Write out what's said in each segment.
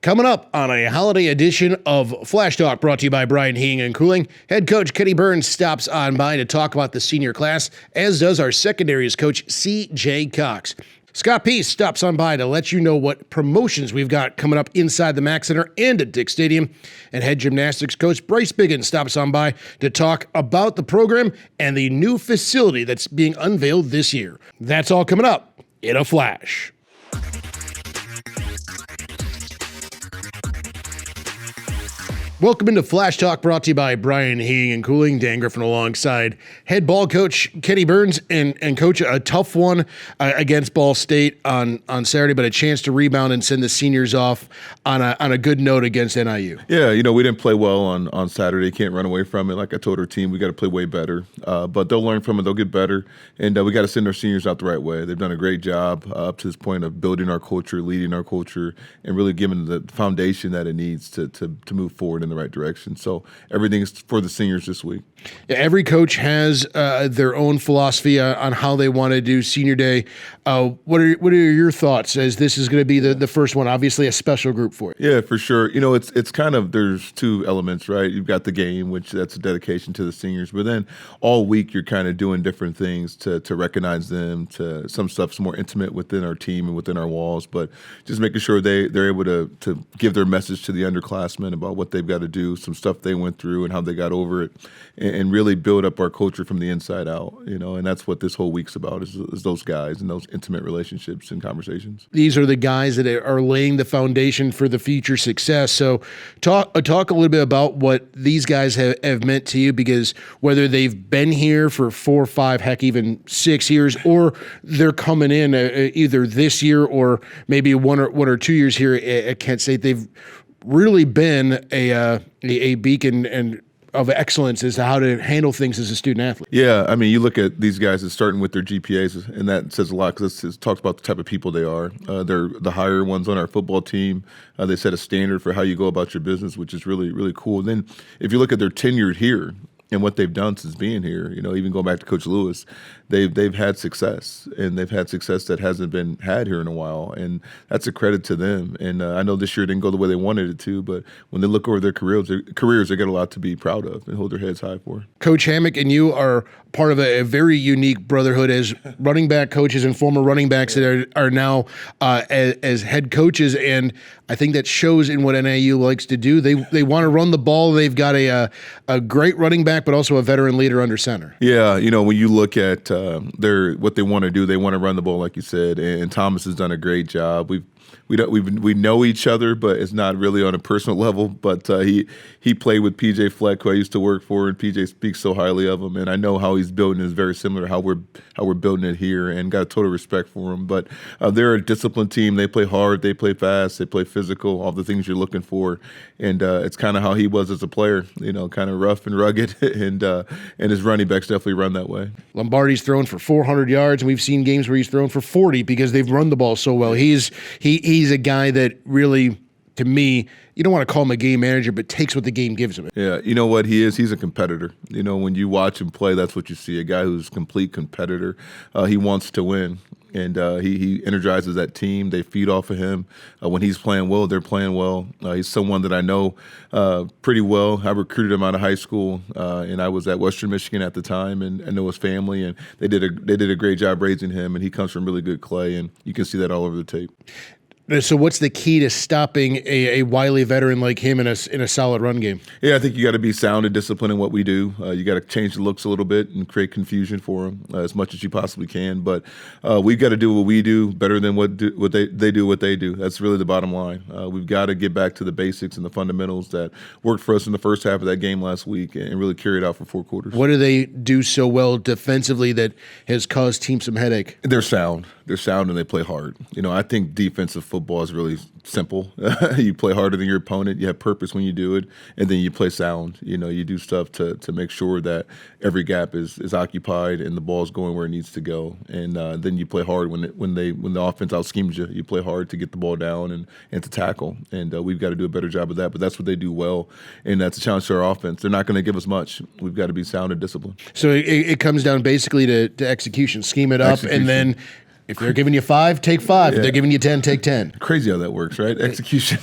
Coming up on a holiday edition of Flashtalk, brought to you by Brian Heating and Cooling, head coach Kenni Burns stops on by to talk about the senior class, as does our secondaries coach C.J. Cox. Scott Peace stops on by to let you know what promotions we've got coming up inside the Mack Center and at Dick Stadium. And head gymnastics coach Brice Biggin stops on by to talk about the program and the new facility that's being unveiled this year. That's all coming up in a flash. Welcome into Flash Talk, brought to you by Brian Heating and Cooling. Dan Griffin alongside head ball coach Kenni Burns, and coach, a tough one against Ball State on Saturday, but a chance to rebound and send the seniors off on a good note against NIU. Yeah, we didn't play well on Saturday. Can't run away from it. Like I told our team, we got to play way better. But they'll learn from it. They'll get better, and we got to send our seniors out the right way. They've done a great job up to this point of building our culture, leading our culture, and really giving the foundation that it needs to move forward in the right direction. So everything is for the seniors this week. Yeah, every coach has their own philosophy on how they want to do senior day. What are your thoughts, as this is going to be the first one? Obviously a special group for you. Yeah, for sure. It's kind of, there's two elements, right? You've got the game, which that's a dedication to the seniors, but then all week you're kind of doing different things to recognize them. To some stuff's more intimate within our team and within our walls, but just making sure they're able to give their message to the underclassmen about what they've got to do, some stuff they went through and how they got over it, and really build up our culture from the inside out. And that's what this whole week's about, is those guys and those intimate relationships and conversations. These are the guys that are laying the foundation for the future success. So talk a little bit about what these guys have meant to you, because whether they've been here for 4, 5, heck, even 6 years, or they're coming in either this year or maybe one or 2 years here at Kent State, they've really been a beacon and of excellence as to how to handle things as a student athlete. Yeah, you look at these guys as starting with their GPAs, and that says a lot, because it talks about the type of people they are. They're the higher ones on our football team. They set a standard for how you go about your business, which is really, really cool. And then if you look at their tenure here and what they've done since being here, even going back to Coach Lewis, they've had success, and they've had success that hasn't been had here in a while, and that's a credit to them. And I know this year didn't go the way they wanted it to, but when they look over their careers, they got a lot to be proud of and hold their heads high for. Coach Hammock and you are part of a very unique brotherhood as running back coaches and former running backs that are now as head coaches, and I think that shows in what NIU likes to do. They want to run the ball. They've got a great running back, but also a veteran leader under center. Yeah, when you look at what they want to do, they want to run the ball, like you said, and Thomas has done a great job. We know each other, but it's not really on a personal level. But he played with PJ Fleck, who I used to work for, and PJ speaks so highly of him. And I know how he's building is very similar to how we're building it here, and got a total respect for him. But they're a disciplined team. They play hard, they play fast, they play physical, all the things you're looking for. And it's kind of how he was as a player, kind of rough and rugged. and his running backs definitely run that way. Lombardi's thrown for 400 yards, and we've seen games where he's thrown for 40 because they've run the ball so well. He's a guy that really, to me, you don't want to call him a game manager, but takes what the game gives him. Yeah, you know what he is? He's a competitor. When you watch him play, that's what you see, a guy who's a complete competitor. He wants to win, and he energizes that team. They feed off of him. When he's playing well, they're playing well. He's someone that I know pretty well. I recruited him out of high school, and I was at Western Michigan at the time, and I know his family, and they did a great job raising him, and he comes from really good clay, and you can see that all over the tape. So what's the key to stopping a wily veteran like him in a solid run game? Yeah, I think you got to be sound and disciplined in what we do. You got to change the looks a little bit and create confusion for them as much as you possibly can. But we've got to do what we do better than what they do. That's really the bottom line. We've got to get back to the basics and the fundamentals that worked for us in the first half of that game last week, and really carry it out for 4 quarters. What do they do so well defensively that has caused teams some headache? They're sound. They're sound, and they play hard. I think defensive football is really simple. You play harder than your opponent. You have purpose when you do it, and then you play sound. You do stuff to make sure that every gap is occupied and the ball's going where it needs to go. And then you play hard when the offense out schemes you. You play hard to get the ball down and to tackle. And we've got to do a better job of that. But that's what they do well, and that's a challenge to our offense. They're not going to give us much. We've got to be sound and disciplined. So it comes down basically to execution. Scheme it up, and then If they're giving you 5, take 5. If they're giving you 10, take 10. Crazy how that works, right? Execution.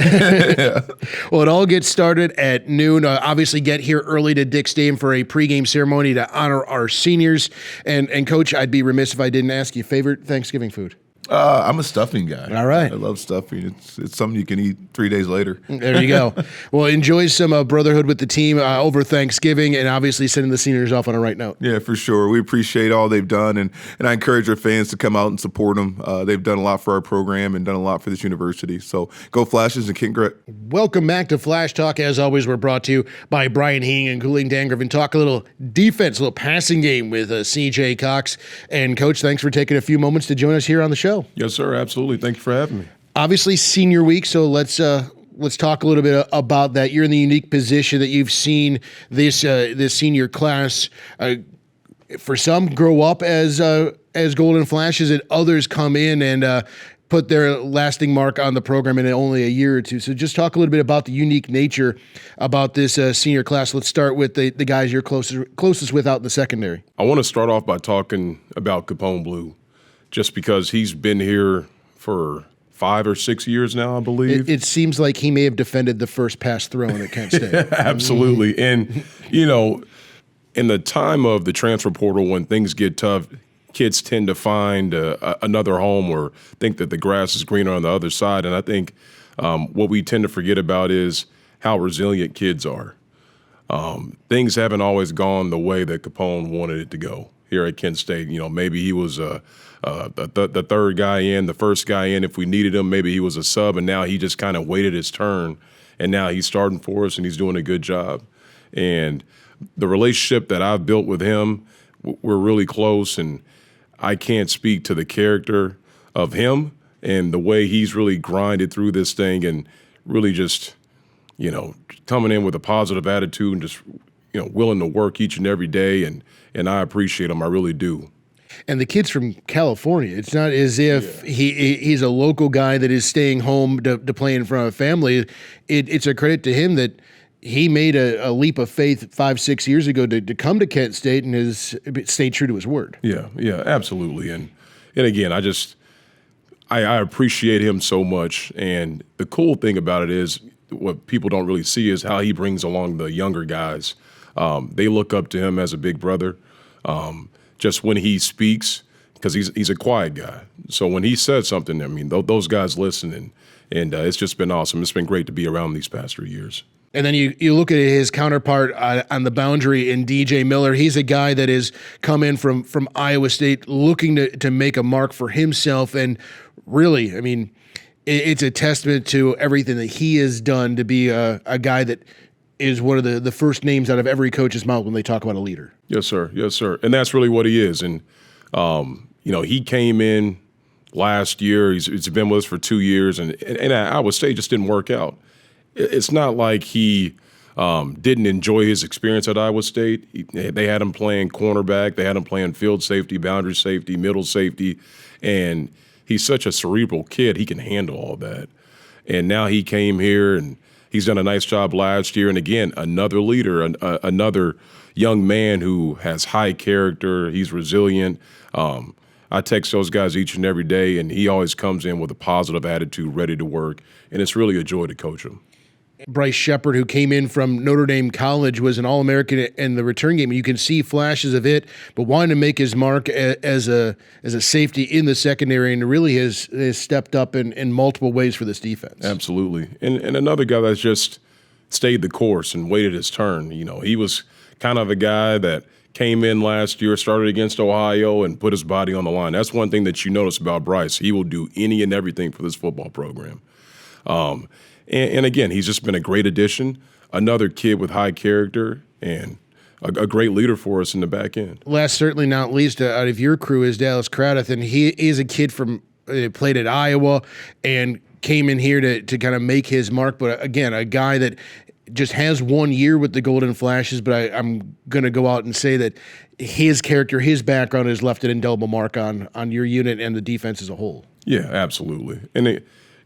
Well, it all gets started at noon. Obviously, get here early to Dick Stadium for a pregame ceremony to honor our seniors. And Coach, I'd be remiss if I didn't ask you favorite Thanksgiving food. I'm a stuffing guy. All right. I love stuffing. It's something you can eat 3 days later. There you go. Well, enjoy some brotherhood with the team over Thanksgiving, and obviously sending the seniors off on a right note. Yeah, for sure. We appreciate all they've done, and I encourage our fans to come out and support them. They've done a lot for our program and done a lot for this university. So go Flashes and congrats. Welcome back to Flash Talk. As always, we're brought to you by Brian Heing and Cooling Dan Griffin. Talk a little defense, a little passing game with CJ Cox. And Coach, thanks for taking a few moments to join us here on the show. Yes, sir. Absolutely. Thank you for having me. Obviously, senior week, so let's talk a little bit about that. You're in the unique position that you've seen this senior class. For some, grow up as Golden Flashes, and others come in and put their lasting mark on the program in only a year or two. So just talk a little bit about the unique nature about this senior class. Let's start with the guys you're closest with out in the secondary. I want to start off by talking about Capone Blue, just because he's been here for 5 or 6 years now, I believe. It seems like he may have defended the first pass thrown at Kent State. Absolutely. And, you know, in the time of the transfer portal, when things get tough, kids tend to find another home or think that the grass is greener on the other side. And I think what we tend to forget about is how resilient kids are. Things haven't always gone the way that Capone wanted it to go here at Kent State. You know, maybe he was the third guy in, the first guy in. If we needed him, maybe he was a sub, and now he just kind of waited his turn, and now he's starting for us, and he's doing a good job. And the relationship that I've built with him, we're really close, and I can't speak to the character of him and the way he's really grinded through this thing and really just, you know, coming in with a positive attitude and just, you know, willing to work each and every day, and I appreciate him. I really do. And the kid's from California. It's not as if he's a local guy that is staying home to play in front of family. It's a credit to him that he made a leap of faith 5-6 years ago to come to Kent State and has stayed true to his word. Yeah, absolutely. And again, I appreciate him so much. And the cool thing about it is what people don't really see is how he brings along the younger guys. They look up to him as a big brother. Just when he speaks, because he's a quiet guy. So when he says something, I mean, those guys listen, and it's just been awesome. It's been great to be around these past 3 years. And then you look at his counterpart on the boundary in DJ Miller. He's a guy that has come in from Iowa State looking to make a mark for himself. And really, I mean, it's a testament to everything that he has done to be a guy that is one of the first names out of every coach's mouth when they talk about a leader. Yes, sir. Yes, sir. And that's really what he is. And, you know, he came in last year. He's been with us for 2 years. And I would say just didn't work out. It's not like he didn't enjoy his experience at Iowa State. They had him playing cornerback. They had him playing field safety, boundary safety, middle safety. And he's such a cerebral kid. He can handle all that. And now he came here, and he's done a nice job last year. And, again, another leader, another young man who has high character. He's resilient. I text those guys each and every day, and he always comes in with a positive attitude, ready to work. And it's really a joy to coach him. Bryce Shepard, who came in from Notre Dame College, was an All-American in the return game. You can see flashes of it, but wanted to make his mark as a safety in the secondary, and really has stepped up in multiple ways for this defense. Absolutely. And another guy that's just stayed the course and waited his turn. You know, he was kind of a guy that came in last year, started against Ohio, and put his body on the line. That's one thing that you notice about Bryce. He will do any and everything for this football program. And again, he's just been a great addition, another kid with high character, and a great leader for us in the back end. Last, certainly not least, out of your crew is Dallas Craddock, and he is a kid from played at Iowa and came in here to kind of make his mark. But again, a guy that just has 1 year with the Golden Flashes, but I'm going to go out and say that his character, his background has left an indelible mark on your unit and the defense as a whole. Yeah, absolutely. And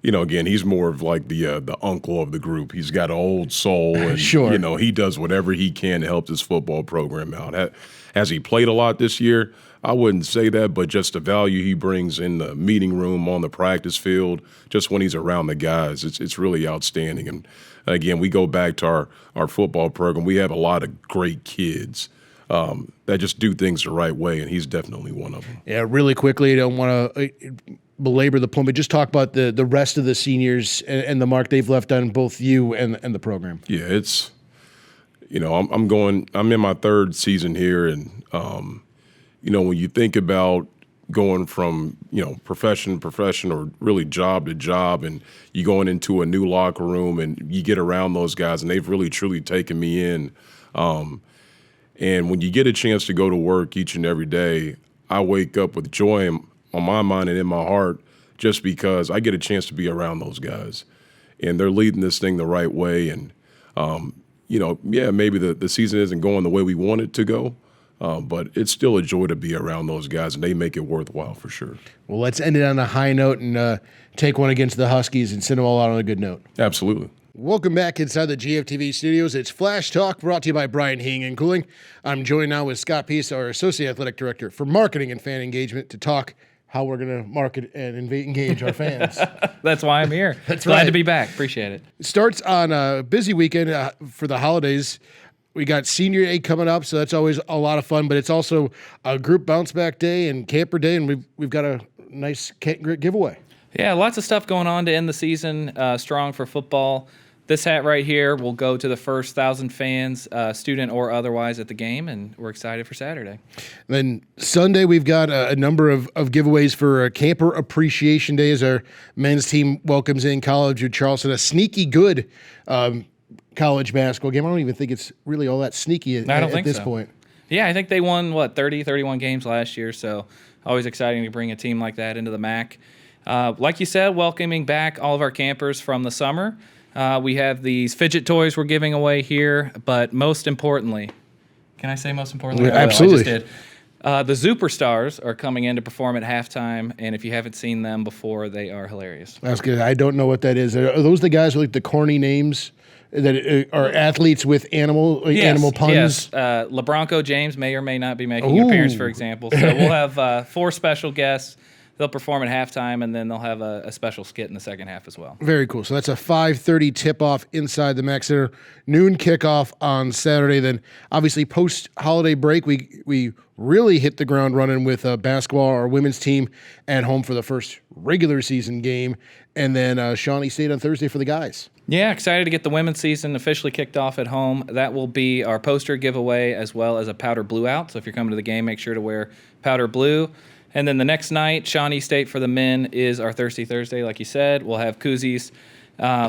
again, he's more of like the uncle of the group. He's got an old soul, and Sure. he does whatever he can to help this football program out. Has he played a lot this year? I wouldn't say that, but just the value he brings in the meeting room, on the practice field, just when he's around the guys, it's really outstanding. And again, we go back to our football program. We have a lot of great kids that just do things the right way, and he's definitely one of them. Yeah, really quickly, I don't want to belabor the point, but just talk about the rest of the seniors and the mark they've left on both you and the program. Yeah, it's I'm in my third season here, and when you think about going from profession to profession, or really job to job, and you going into a new locker room and you get around those guys, and they've really truly taken me in. And when you get a chance to go to work each and every day, I wake up with joy on my mind and in my heart, just because I get a chance to be around those guys, and they're leading this thing the right way. And maybe the season isn't going the way we want it to go, but it's still a joy to be around those guys, and they make it worthwhile for sure. Well, let's end it on a high note and take one against the Huskies and send them all out on a good note. Absolutely. Welcome back inside the GFTV studios. It's Flash Talk, brought to you by Brian Heating and Cooling. I'm joined now with Scott Peace, our Associate Athletic Director for Marketing and Fan Engagement, to talk how we're going to market and engage our fans. That's why I'm here. Glad to be back. Appreciate it. It starts on a busy weekend for the holidays. We got Senior Day coming up, so that's always a lot of fun, but it's also a group bounce back day and camper day, and we've got a nice giveaway. Yeah, lots of stuff going on to end the season strong for football. This hat right here will go to the first 1,000 fans, student or otherwise, at the game, and we're excited for Saturday. Then Sunday, we've got a number of giveaways for Camper Appreciation Day as our men's team welcomes in College of Charleston, a sneaky good college basketball game. I don't even think it's really all that sneaky at this point. Yeah, I think they won, 31 games last year, so always exciting to bring a team like that into the MAC. Like you said, welcoming back all of our campers from the summer. We have these fidget toys we're giving away here, but most importantly, can I say most importantly? Yeah, absolutely. I just did. The Superstars are coming in to perform at halftime, and if you haven't seen them before, they are hilarious. That's good. I don't know what that is. Are those the guys with like the corny names that are athletes with animal puns? Yes. LeBronco James may or may not be making an appearance, for example. So we'll have 4 special guests. They'll perform at halftime, and then they'll have a special skit in the second half as well. Very cool. So that's a 5:30 tip-off inside the MAC Center, noon kickoff on Saturday. Then, obviously, post-holiday break, we really hit the ground running with basketball, our women's team, at home for the first regular season game, and then Shawnee State on Thursday for the guys. Yeah, excited to get the women's season officially kicked off at home. That will be our poster giveaway as well as a powder blue out. So if you're coming to the game, make sure to wear powder blue. And then the next night, Shawnee State for the men is our Thirsty Thursday, like you said. We'll have koozies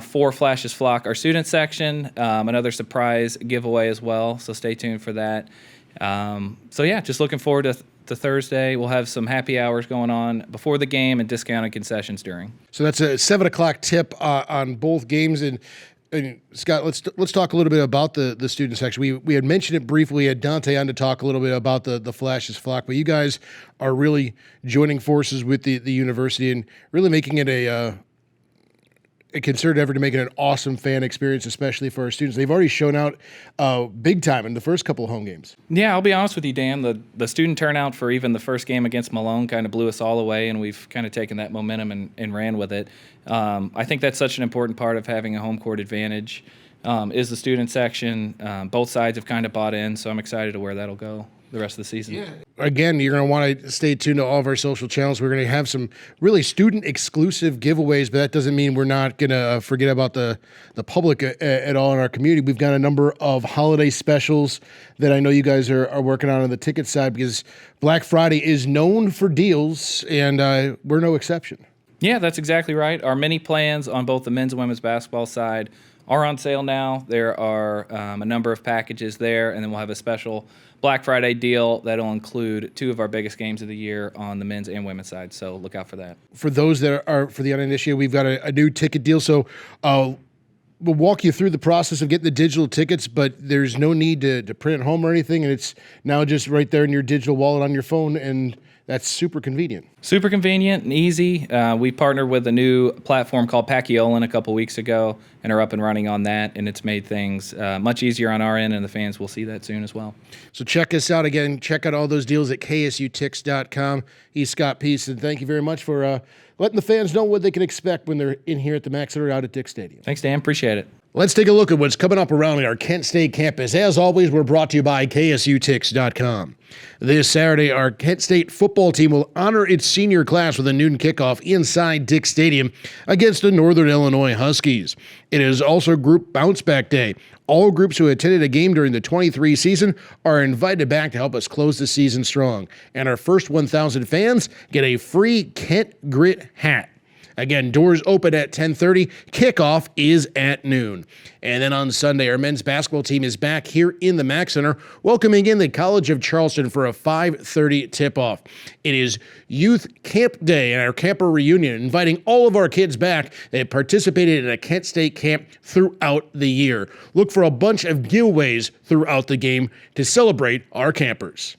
for Flash's Flock, our student section, another surprise giveaway as well, so stay tuned for that. Just looking forward to Thursday. We'll have some happy hours going on before the game and discounted concessions during. So that's a 7 o'clock tip on both games. And Scott, let's talk a little bit about the student section. We had mentioned it briefly. We had Dante on to talk a little bit about the Flash's Flock, but you guys are really joining forces with the university and really making it a concerted effort to make it an awesome fan experience, especially for our students. They've already shown out big time in the first couple of home games. Yeah, I'll be honest with you, Dan. The student turnout for even the first game against Malone kind of blew us all away, and we've kind of taken that momentum and ran with it. I think that's such an important part of having a home court advantage is the student section. Both sides have kind of bought in, so I'm excited to where that'll go the rest of the season. Yeah. Again, you're going to want to stay tuned to all of our social channels. We're going to have some really student-exclusive giveaways, but that doesn't mean we're not going to forget about the public at all in our community. We've got a number of holiday specials that I know you guys are working on the ticket side, because Black Friday is known for deals, and we're no exception. Yeah, that's exactly right. Our mini plans on both the men's and women's basketball side are on sale now. There are a number of packages there, and then we'll have a special Black Friday deal that'll include 2 of our biggest games of the year on the men's and women's side, so look out for that. For those that are for the uninitiated, we've got a new ticket deal, so we'll walk you through the process of getting the digital tickets, but there's no need to print at home or anything, and it's now just right there in your digital wallet on your phone, and That's super convenient. Super convenient and easy. We partnered with a new platform called Paciolan a couple weeks ago and are up and running on that, and it's made things much easier on our end, and the fans will see that soon as well. So check us out again. Check out all those deals at ksutix.com. He's Scott Peace, and thank you very much for letting the fans know what they can expect when they're in here at the Max or out at Dick Stadium. Thanks, Dan. Appreciate it. Let's take a look at what's coming up around our Kent State campus. As always, we're brought to you by ksutix.com. This Saturday, our Kent State football team will honor its senior class with a noon kickoff inside Dick Stadium against the Northern Illinois Huskies. It is also Group Bounce Back Day. All groups who attended a game during the 23 season are invited back to help us close the season strong. And our first 1,000 fans get a free Kent Grit hat. Again, doors open at 10:30. Kickoff is at noon. And then on Sunday, our men's basketball team is back here in the Mack Center, welcoming in the College of Charleston for a 5:30 tip-off. It is Youth Camp Day and our camper reunion, inviting all of our kids back that participated in a Kent State camp throughout the year. Look for a bunch of giveaways throughout the game to celebrate our campers.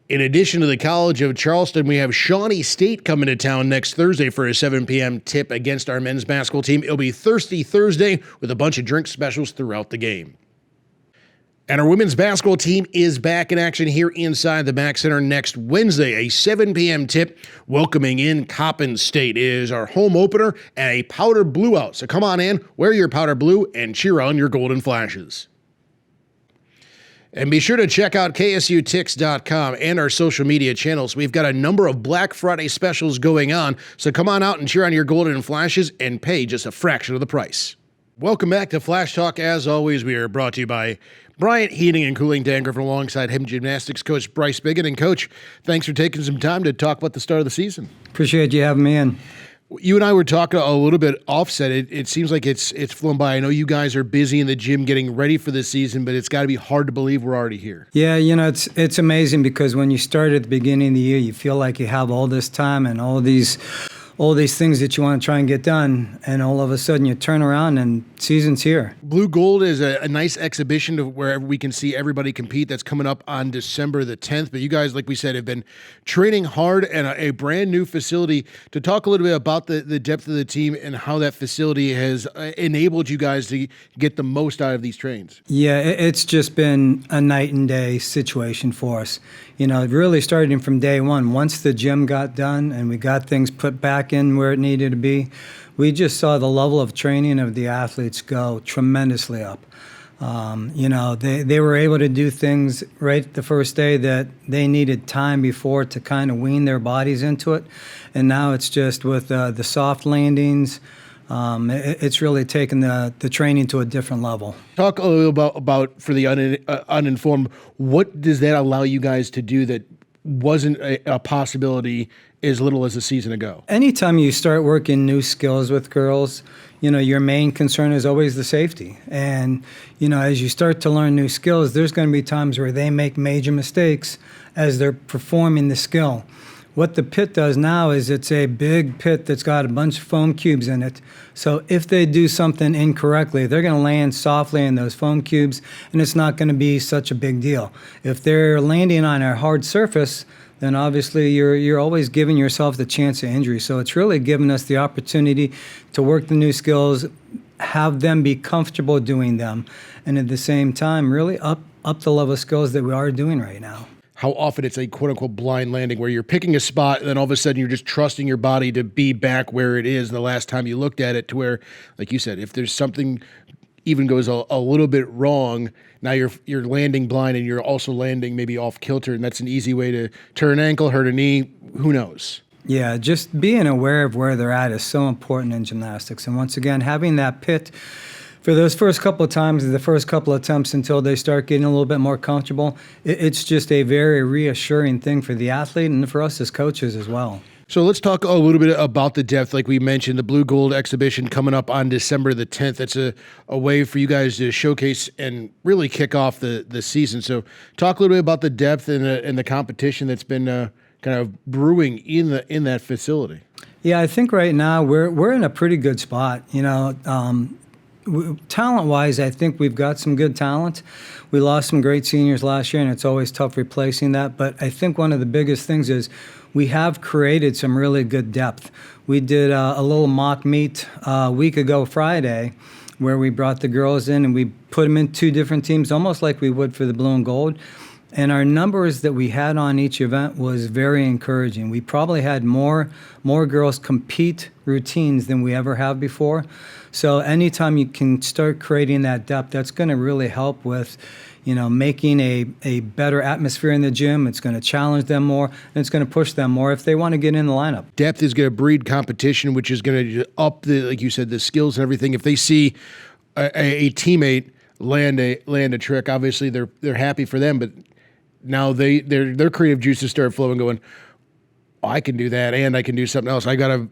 In addition to the College of Charleston, we have Shawnee State coming to town next Thursday for a 7 p.m. tip against our men's basketball team. It'll be Thirsty Thursday with a bunch of drink specials throughout the game. And our women's basketball team is back in action here inside the Mack Center next Wednesday, a 7 p.m. tip welcoming in Coppin State. It is our home opener and a powder blue out. So come on in, wear your powder blue, and cheer on your Golden Flashes. And be sure to check out ksutix.com and our social media channels. We've got a number of Black Friday specials going on, so come on out and cheer on your Golden Flashes and pay just a fraction of the price. Welcome back to Flash Talk. As always, we are brought to you by Bryant Heating and Cooling. Dan Griffin alongside him, Gymnastics coach Brice Biggin. And Coach, thanks for taking some time to talk about the start of the season. Appreciate you having me in. You and I were talking a little bit offset. It seems like it's flown by. I know you guys are busy in the gym getting ready for the season, but it's got to be hard to believe we're already here. Yeah, it's amazing because when you start at the beginning of the year, you feel like you have all this time and all these things that you want to try and get done, and all of a sudden you turn around and season's here. Blue Gold is a nice exhibition of where we can see everybody compete. That's coming up on December the 10th. But you guys, like we said, have been training hard and a brand new facility. To talk a little bit about the depth of the team and how that facility has enabled you guys to get the most out of these trains. Yeah, it's just been a night and day situation for us. Really starting from day one. Once the gym got done and we got things put back in where it needed to be, we just saw the level of training of the athletes go tremendously up. They were able to do things right the first day that they needed time before to kind of wean their bodies into it. And now it's just with the soft landings, it's really taken the training to a different level. Talk a little about for the uninformed, what does that allow you guys to do that wasn't a possibility as little as a season ago? Anytime you start working new skills with girls, your main concern is always the safety. And, as you start to learn new skills, there's going to be times where they make major mistakes as they're performing the skill. What the pit does now is it's a big pit that's got a bunch of foam cubes in it. So if they do something incorrectly, they're going to land softly in those foam cubes, and it's not going to be such a big deal. If they're landing on a hard surface, then obviously you're always giving yourself the chance of injury. So it's really given us the opportunity to work the new skills, have them be comfortable doing them, and at the same time really up the level of skills that we are doing right now. How often it's a quote-unquote blind landing where you're picking a spot and then all of a sudden you're just trusting your body to be back where it is the last time you looked at it, to where, like you said, if there's something even goes a little bit wrong, now you're landing blind and you're also landing maybe off kilter, and that's an easy way to turn an ankle, hurt a knee, who knows? Yeah, just being aware of where they're at is so important in gymnastics. And once again, having that pit for those first couple of times, the first couple of attempts until they start getting a little bit more comfortable, it's just a very reassuring thing for the athlete and for us as coaches as well. So let's talk a little bit about the depth. Like we mentioned, the Blue Gold exhibition coming up on December the 10th. That's a way for you guys to showcase and really kick off the season. So talk a little bit about the depth and the competition that's been kind of brewing in that facility. Yeah, I think right now we're in a pretty good spot. talent-wise, I think we've got some good talent. We lost some great seniors last year, and it's always tough replacing that. But I think one of the biggest things is we have created some really good depth. We did a little mock meet a week ago Friday where we brought the girls in and we put them in 2 different teams, almost like we would for the blue and gold. And our numbers that we had on each event was very encouraging. We probably had more girls compete routines than we ever have before. So anytime you can start creating that depth, that's going to really help with, making a better atmosphere in the gym. It's going to challenge them more, and it's going to push them more if they want to get in the lineup. Depth is going to breed competition, which is going to up like you said, the skills and everything. If they see a teammate land a trick, obviously they're happy for them, but now their creative juices start flowing, going, oh, I can do that, and I can do something else. I got to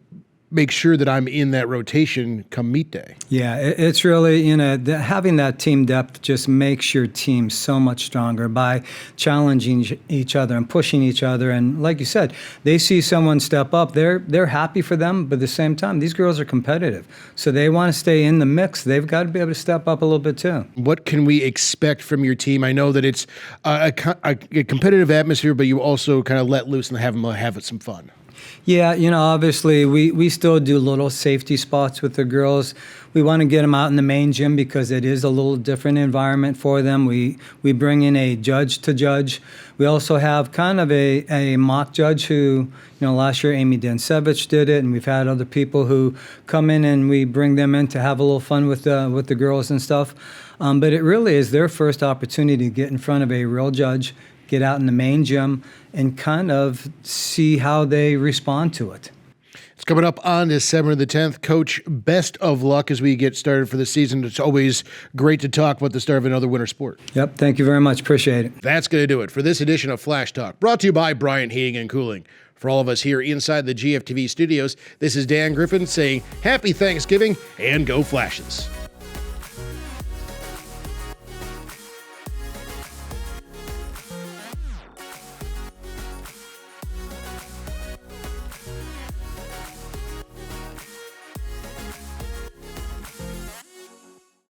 make sure that I'm in that rotation come meet day. Yeah, it's really, having that team depth just makes your team so much stronger by challenging each other and pushing each other. And like you said, they see someone step up, they're happy for them, but at the same time, these girls are competitive. So they want to stay in the mix. They've got to be able to step up a little bit too. What can we expect from your team? I know that it's a competitive atmosphere, but you also kind of let loose and have some fun. Yeah, obviously we still do little safety spots with the girls. We want to get them out in the main gym because it is a little different environment for them. We bring in a judge to judge. We also have kind of a mock judge who, last year Amy Dansevich did it, and we've had other people who come in and we bring them in to have a little fun with the girls and stuff. But it really is their first opportunity to get in front of a real judge, get out in the main gym, and kind of see how they respond to it. It's coming up on December the 10th. Coach, best of luck as we get started for the season. It's always great to talk about the start of another winter sport. Yep, thank you very much. Appreciate it. That's going to do it for this edition of Flash Talk, brought to you by Bryant Heating and Cooling. For all of us here inside the GFTV studios, this is Dan Griffin saying Happy Thanksgiving and go Flashes.